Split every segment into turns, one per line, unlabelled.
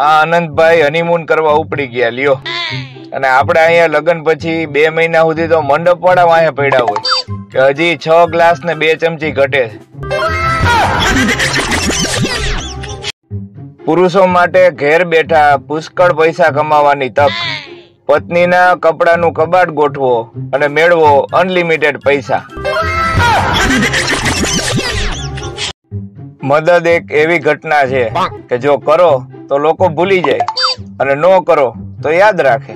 આ આનંદભાઈ હનીમૂન કરવા ઉપડી ગયા લ્યો, અને આપણે અહીંયા લગ્ન પછી 2 મહિના સુધી તો મંડપ વાળા વાંહે પડ્યા હોય કે હજી 6 ગ્લાસ ને 2 ચમચી ઘટે. પુરુષો માટે ઘેર બેઠા પુષ્કળ પૈસા કમાવાની તક. પત્નીના કપડાનું કબાટ ગોઠવો અને મેળવો અનલિમિટેડ પૈસા. મદદ એક એવી ઘટના છે કે જો કરો તો લોકો ભૂલી જાય અને ન કરો તો યાદ રાખે.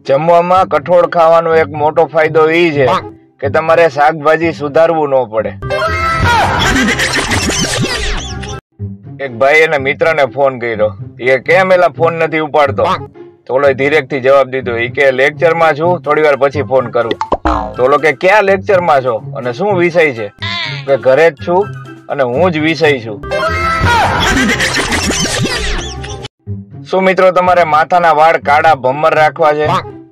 જમવામાં કઠોળ ખાવાનો એક મોટો ફાયદો એ છે કે તમારે શાકભાજી સુધારવું ન પડે. એક ભાઈ એના મિત્રને ફોન કર્યો, એ કેમ એલા ફોન નથી ઉપાડતો? તો ઓલો ધીરેકથી જવાબ દીધો, એ કે લેક્ચરમાં છું, થોડી વાર પછી ફોન કરું. તો ઓલો કે ક્યાં લેક્ચરમાં છો અને શું વિષય છે? કે ઘરે જ છું અને હું જ વિષય છું. શું મિત્રો તમારે માથાના વાળ કાળા ભમ્મર રાખવા છે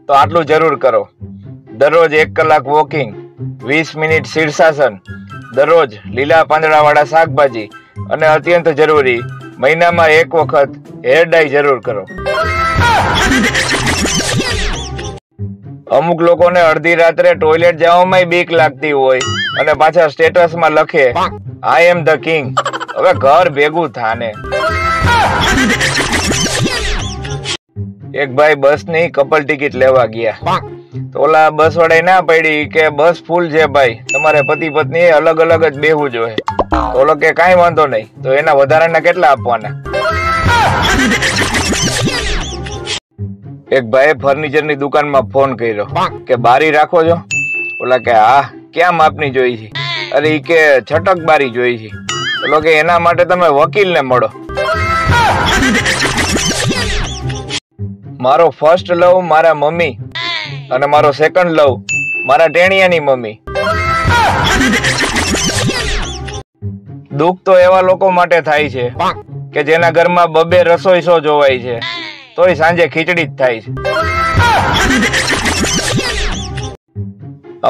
તો આટલું જરૂર કરો. દરરોજ 1 કલાક વોકિંગ, 20 મિનિટ શીર્ષાસન, દરરોજ લીલા પાંદડાવાળા શાકભાજી, અને અત્યંત જરૂરી મહિનામાં 1 વખત હેર ડાય જરૂર કરો. અમુક લોકોને અડધી રાત્રે ટોયલેટ જવામાં બીક લાગતી હોય અને પાછા સ્ટેટસમાં લખે આઈ એમ ધ કિંગ. હવે ઘર ભેગું થાને. એક ભાઈ બસની કપલ ટિકિટ લેવા ગયા તો ઓલા બસ વાળાએ ના પડી કે બસ ફૂલ છે ભાઈ, તમારે પતિ પત્ની અલગ અલગ જ બેહવું જોઈએ. તો ઓલો કે કાંઈ વાંધો નહીં, તો એના વધારાના કેટલા આપવાના? એક ભાઈએ ફર્નિચરની દુકાનમાં ફોન કર્યો કે બારી રાખો છો? ઓલા કે હા, ક્યાં માપની જોઈ છે? અરે ઈ કે છટક બારી જોઈ છે. ઓલો કે એના માટે તમે વકીલને મળો. મારો ફર્સ્ટ લવ મારા મમ્મી અને મારો સેકન્ડ લવ મારા ટેણિયાની મમ્મી. દુઃખ તો એવા લોકો માટે થાય છે કે જેના ઘરમાં 2 રસોઈ શો જોવાય છે તોય સાંજે ખીચડી જ થાય છે.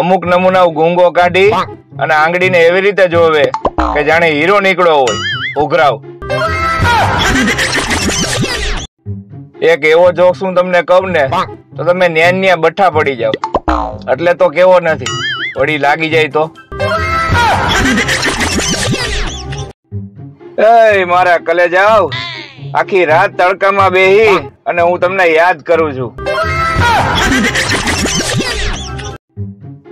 અમુક નમૂના ગુંગો કાઢી અને આંગળીને એવી રીતે જોવે કે જાણે હીરો નીકળ્યો હોય. ઉઘરાવ. એક એવો જોક હું તમને કહું ને તો તમે ન્યા બઠ્ઠા પડી જાવ. એટલે તો કેવો નથી, વળી લાગી જાય તો. એ મારા કલેજાઓ, આખી રાત તડકામાં બેહી અને હું તમને યાદ કરું છું.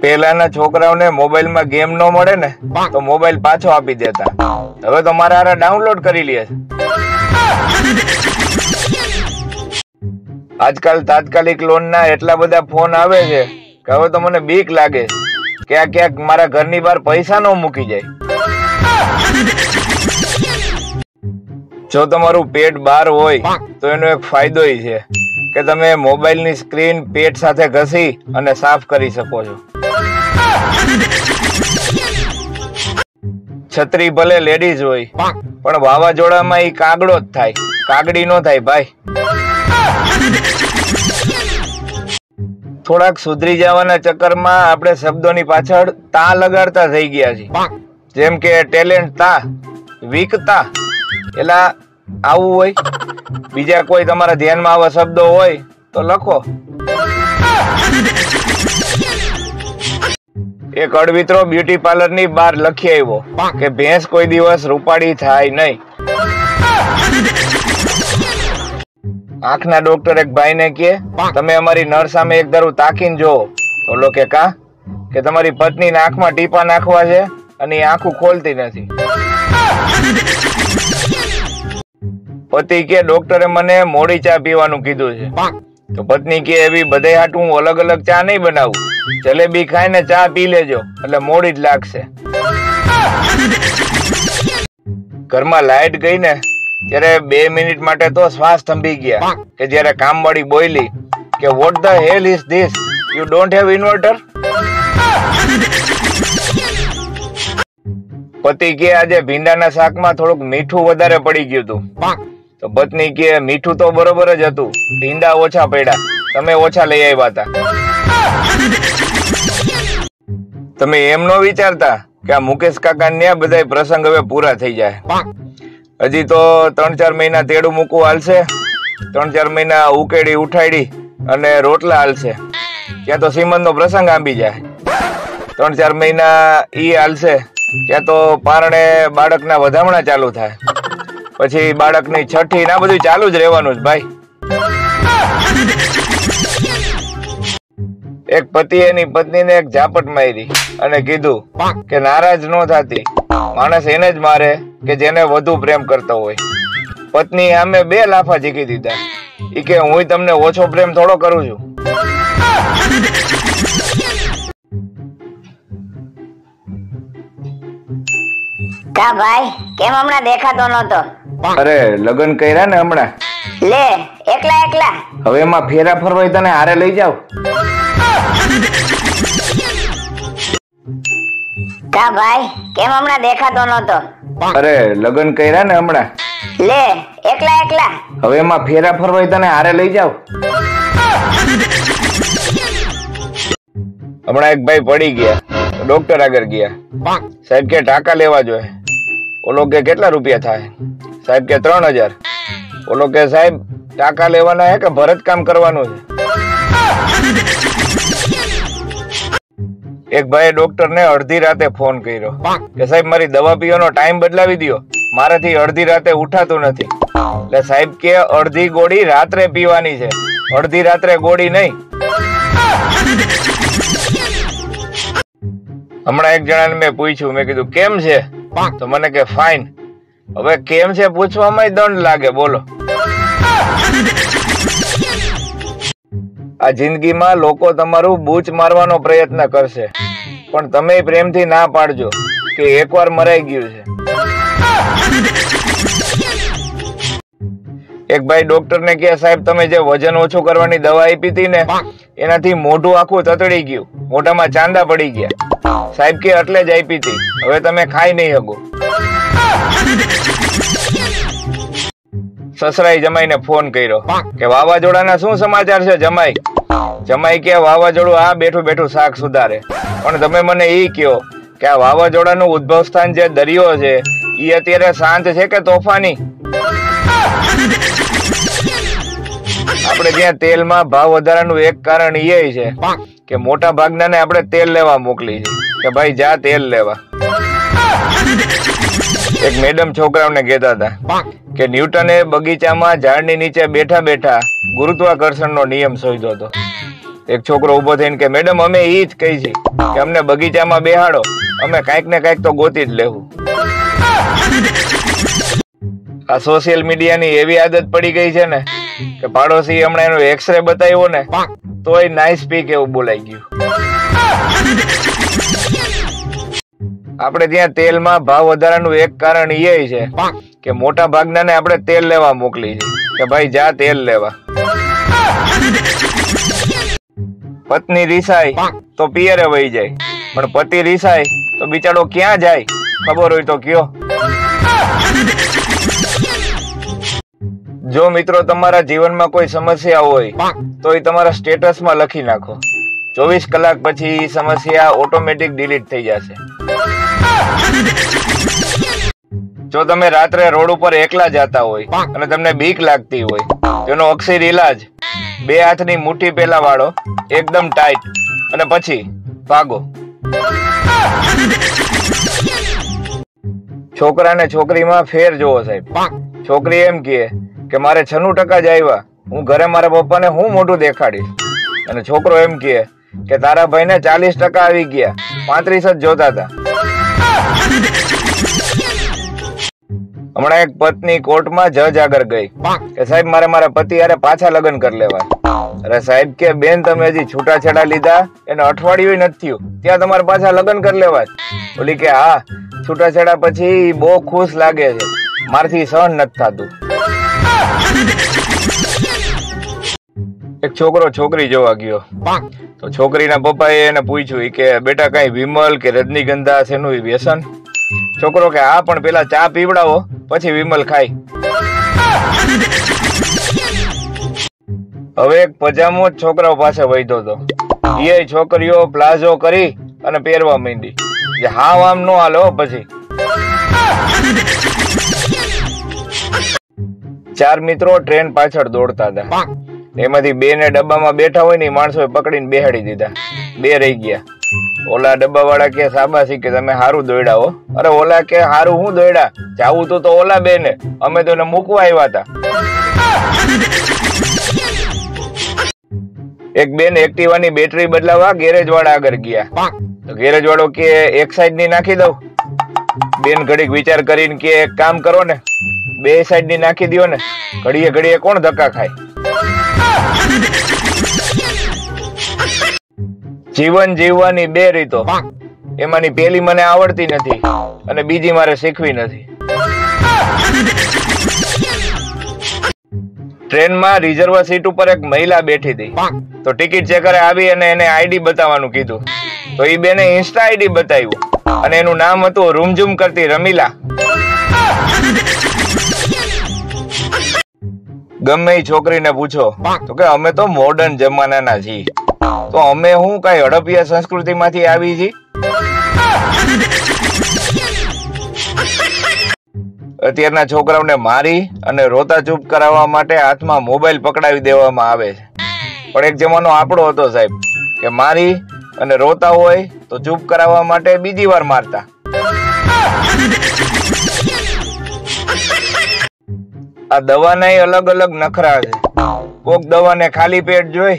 પેલાના છોકરાઓને મોબાઈલમાં ગેમ ન મળે ને તો મોબાઈલ પાછો આપી દેતા. હવે તો મારા હારે ડાઉનલોડ કરી લે છે. આજકાલ તાત્કાલિક લોનના એટલા બધા ફોન આવે છે કે હવે તો મને બીક લાગે ક્યાંક ક્યાંક મારા ઘરની બહાર પૈસા ન મૂકી જાય. જો તમારું પેટ બહાર હોય તો એનો એક ફાયદો છે કે તમે મોબાઈલની સ્ક્રીન પેટ સાથે ઘસી અને સાફ કરી શકો છો. છત્રી ભલે લેડીઝ હોય પણ વાવાઝોડામાં ઈ કાગડો જ થાય, કાગડી નો થાય ભાઈ. થોડાક સુધરી જવાના ચક્કરમાં આપણે શબ્દોની પાછળ તા લગાડતા થઈ ગયા છીએ. જેમ કે ટેલેન્ટ તા, વીકતા. એલા આવું હોય? બીજા કોઈ તમારા ધ્યાનમાં આવા શબ્દો હોય તો લખો. એક અડવિત્રો બ્યુટી પાર્લર ની બહાર લખી આવ્યો કે ભેંસ કોઈ દિવસ રૂપાળી થાય નહીં. આંખના ડોક્ટર એક ભાઈને કહે તમે અમારી નર સામે એક ધારું તાકીને જોવો. ઓલો કે કા? કે તમારી પત્નીના આંખમાં ટીપા નાખવા છે અને એ આંખું ખોલતી નથી. પતિ કે ડોક્ટરે મને મોડી ચા પીવાનું કીધું છે. તો પત્ની કે એવી બધે હાટું હું અલગ અલગ ચા નહીં બનાવું, જલેબી ખાઈને ચા પી લેજો એટલે મોડી જ લાગશે. ઘરમાં લાઈટ ગઈ ને ત્યારે 2 મિનિટ માટે તો શ્વાસ થંભી ગયા કે જયારે કામવાળી બોલી કે vote the hair is this, you don't have inverter? પતિ કે આજે ભીંડાના શાકમાં થોડુંક મીઠું વધારે પડી ગયું હતું. તો પત્ની કે મીઠું તો બરોબર જ હતું, ભીંડા ઓછા પડ્યા, તમે ઓછા લઈ આવ્યા હતા. તમે એમ ન વિચારતા કે આ મુકેશ કાકા ને બધા પ્રસંગ હવે પૂરા થઈ જાય. હજી તો 3-4 મહિના તેડું મૂકવું હાલશે, 3-4 મહિના ઉકેડી ઉઠાડી અને રોટલા હાલશે, ત્યાં તો સીમંતનો પ્રસંગ આંબી જાય. 3-4 મહિના ઈ હાલશે, ત્યાં તો પારણે બાળકના વધામણા ચાલુ થાય, પછી બાળકની છઠ્ઠી ના બધું ચાલુ જ રહેવાનું જ ભાઈ. એક પતિએ એની પત્નીને એક ઝાપટ મારી અને કીધું કે નારાજ ન થાતી, માણસ એને જ મારે કે જેને વધુ પ્રેમ કરતો હોય. પત્ની સામે 2 લાફા ઝીકી દીધા. ઈ કે હું તમને ઓછો પ્રેમ થોડો કરું છું.
કા ભાઈ કેમ હમણાં દેખાતો નતો?
અરે લગ્ન કર્યા ને હમણાં.
લે એકલા
હવે એમાં ફેરા ફરવાય તને હારે લઈ જાવ.
કા ભાઈ કેમ હમણાં દેખાતો નતો?
અરે લગ્ન કર્યા ને હમણાં.
લે એકલા
હવે એમાં ફેરા ફરવાય તને હારે લઈ જાવ. હમણાં એક ભાઈ પડી ગયા, ડોક્ટર આગળ ગયા. સાહેબ કે ટાંકા લેવા જોઈએ. ઓલો કે કેટલા રૂપિયા થાય? સાહેબ કે 3000. ઓલો કે સાહેબ ટાંકા લેવાના હે કે ભરત કામ કરવાનું છે? એક ભાઈ ડોક્ટર ને અડધી રાતે ફોન કર્યો કે સાહેબ મારી દવા પીવાનો ટાઈમ બદલાવી દો, મારાથી અડધી રાતે ઉઠાતું નથી. એટલે સાહેબ કે અડધી ગોળી રાત્રે પીવાની છે, અડધી રાત્રે ગોળી નહીં. હમણાં એક જણાને મેં પૂછ્યું, મેં કીધું કેમ છે? તો મને કે ફાઇન. હવે કેમ છે પૂછવામાં દંડ લાગે, બોલો. આ જિંદગીમાં લોકો તમારું બૂચ મારવાનો પ્રયત્ન કરશે, પણ તમે પ્રેમથી ના પાડજો કે એકવાર મરાઈ ગયું છે. એક ભાઈ ડોક્ટર ને કહે સાહેબ તમે જે વજન ઓછું કરવાની દવા આપી હતી ને એનાથી મોઢું આખું તતડી ગયું, મોઢામાં ચાંદા પડી ગયા. સાહેબ કે એટલે જ આપી હતી, હવે તમે ખાઈ નહીં શકો. સસરાઈ જમાઈને ફોન કર્યો કે વાવાઝોડાના શું સમાચાર છે જમાઈ? જમાઈ કે વાવાઝોડું આ બેઠું બેઠું શાક સુધારે, પણ તમે મને ઈ કહો કે આ વાવાઝોડાનું ઉદ્ભવ સ્થાન જે દરિયો છે ઈ અત્યારે શાંત છે કે તોફાની? આપણે ત્યાં તેલમાં ભાવ વધારાનું એક કારણ એ છે કે મોટા ભાગના ને આપણે તેલ લેવા મોકલી છે કે ભાઈ જા તેલ લેવા. એક મેડમ છોકરાઓને કહેતા હતા કે ન્યૂટને બગીચામાં ઝાડની નીચે બેઠા બેઠા ગુરુત્વાકર્ષણનો નિયમ શોધ્યો હતો. એક છોકરો ઉભો થઈને કે મેડમ અમે ઈ જ કહી છે કે અમને બગીચામાં બેહાડો, અમે કાંઈક ને કાંઈક તો ગોતી જ લેવું. આ સોશિયલ મીડિયાની એવી આદત પડી ગઈ છે ને કે પાડોશી હમણાં એનો એક્સરે બતાવ્યો ને તોય નાઈસ સ્પીક એવું બોલાઈ ગયું. આપણે ત્યાં તેલમાં ભાવ વધારાનું એક કારણ એ છે કે મોટા ભાગના ને આપણે તેલ લેવા મોકલી છે કે ભાઈ જા તેલ લેવા. પત્ની રીસાય તો પિયરે વહી જાય, પણ પતિ રીસાય તો બિચારો ક્યાં જાય ખબર હોય તો કયો. જો મિત્રો તમારા જીવનમાં કોઈ સમસ્યા હોય તો એ તમારા સ્ટેટસમાં લખી નાખો. 24 કલાક પછી સમસ્યા ઓટોમેટિક ડિલીટ થઈ જશે. જો તમે રાત્રે રોડ ઉપર એકલા જતા હોય અને તમને બીક લાગતી હોય તેનો અક્ષર ઇલાજ 2 હાથની મુઠ્ઠી પેલા વાળો, એકદમ ટાઈટ, અને પછી ભાગો. છોકરાને છોકરીમાં ફેર જોવો સાહેબ. છોકરી એમ કહે કે મારે 96% જ આવ્યા, હું ઘરે મારા પપ્પાને હું મોઢું દેખાડીશ. અને છોકરો એમ કહે કે તારા ભાઈને 40% આવી ગયા, 35 જ જોતા હતા. હમણાં એક પત્ની કોર્ટમાં જજ આગળ ગઈ કે સાહેબ મારે મારા પતિ હારે પાછા લગ્ન કરી લેવા. અરે સાહેબ કે બેન તમે હજી છૂટાછેડા લીધા એને અઠવાડિયું નથી થયું, ત્યાં તમારે પાછા લગ્ન કરી લેવા. બોલી કે હા, છૂટાછેડા પછી બહુ ખુશ લાગે છે, મારથી સહન નથી થતું. એક છોકરો છોકરી જોવા ગયો તો છોકરીના પપ્પાએ એને પૂછ્યું કે બેટા કઈ વિમલ કે રજનીગંધા શેનું વ્યસન? છોકરો કે હા, પણ પેલા ચા પીવડાવો પછી વિમલ ખાય. હવે એક પજામો છોકરાઓ પાસે વૈધો હતો, એ છોકરીઓ પ્લાઝો કરી અને પહેરવા માંડી. જે હાવ આમ નો હાલો પછી. 4 મિત્રો ટ્રેન પાછળ દોડતા હતા. એમાંથી 2 ને ડબ્બામાં બેઠા હોય ને માણસોએ પકડીને બેહાડી દીધા. 2 રહી ગયા. ઓલા ડબ્બા વાળા કે શાબાશી કે તમે હારું દોડ્યા હો. અરે ઓલા કે હારું હું દોડ્યા, જાવું તો ઓલા 2 ને, અમે તો એને મૂકવા આવ્યા હતા. એક બેન એક્ટિવાની બેટરી બદલાવા ગેરેજ વાળા આગળ ગયા. તો ગેરેજ વાળો કે એક સાઈડ ની નાખી દઉં. બેન ઘડીક વિચાર કરીને કે એક કામ કરો ને, 2 સાઈડ ની નાખી દો ને, ઘડીએ ઘડીએ કોણ ધક્કા ખાય. જીવન જીવવાની 2 રીતો, એમાંની પેલી મને આવડતી નથી અને બીજી મારે શીખવી નથી. ટ્રેનમાં રિઝર્વ સીટ ઉપર એક મહિલા બેઠી હતી. તો ટિકિટ ચેકરે આવી અને એને આઈડી બતાવવાનું કીધું. તો એ બેને ઇન્સ્ટા આઈડી બતાવ્યું અને એનું નામ હતું રૂમઝૂમ કરતી રમીલા. ગમે એ છોકરીને પૂછો તો કે અમે તો મોડર્ન જમાનાના છીએ, તો અમે હું કઈ હડપિયા સંસ્કૃતિ માંથી આવી છીએ. અત્યારના છોકરાઓને મારી અને રોતા ચૂપ કરાવવા માટે હાથમાં મોબાઈલ પકડાવી દેવામાં આવે છે. પણ એક જમાનો આપણો હતો સાહેબ, કે મારી અને રોતા હોય તો ચૂપ કરાવવા માટે બીજી વાર મારતા. આ દવાના અલગ અલગ નખરા છે. કોક દવાને ખાલી પેટ જોઈ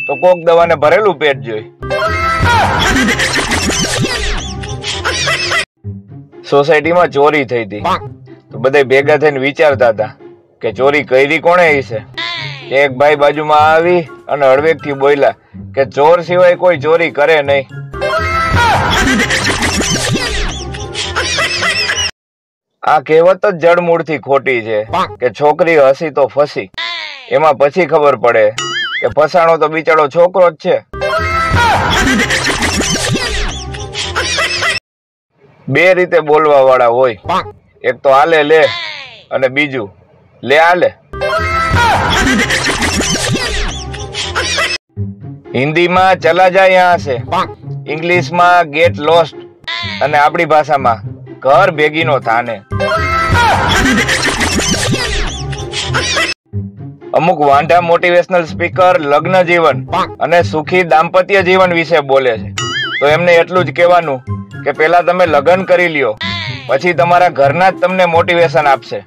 તો કોક દવાને ભરેલું પેટ જોઈ. સોસાયટીમાં ચોરી થઈ હતી. તો બધા ભેગા થઈને વિચારતા હતા કે ચોરી કરી કોણે હશે. એક ભાઈ બાજુમાં આવી અને હળવેક થી બોલ્યા કે ચોર સિવાય કોઈ ચોરી કરે નહીં. આ કહેવત જ જડમૂળ થી ખોટી છે કે છોકરી હસી તો ફસી. એમાં પછી ખબર પડે કે ફસાણો તો બિચારો છોકરો જ છે. 2 રીતે બોલવા વાળા હોય, એક તો આલે લે અને બીજું લે આલે. હિન્દીમાં ચલા જાય યહાં સે, ઇંગ્લિશમાં ગેટ લોસ્ટ અને આપણી ભાષામાં ઘર ભેગીનો થાને. અમુક વાંઢા મોટિવેશનલ સ્પીકર લગ્ન જીવન અને સુખી દાંપત્ય જીવન વિશે બોલે છે. તો એમને એટલું જ કહેવાનું કે પેલા તમે લગ્ન કરી લ્યો, પછી તમારા ઘરના જ તમને મોટિવેશન આપશે.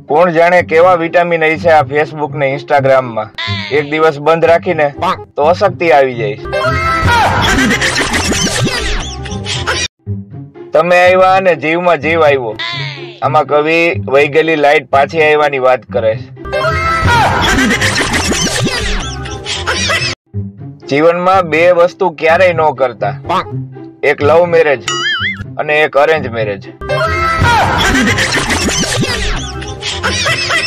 કોણ જાણે કેવા વિટામિન હશે આ ફેસબુક ને ઇન્સ્ટાગ્રામ માં. એક દિવસ બંધ રાખીને તો અશક્તિ આવી જાય. તમે આવ્યા અને જીવમાં જીવ આવ્યો. આમાં કવિ વહી ગયેલી લાઈટ પાછી આવવાની વાત કરે છે. જીવનમાં 2 વસ્તુ ક્યારેય ન કરતા, એક લવ મેરેજ અને એક અરેન્જ મેરેજ.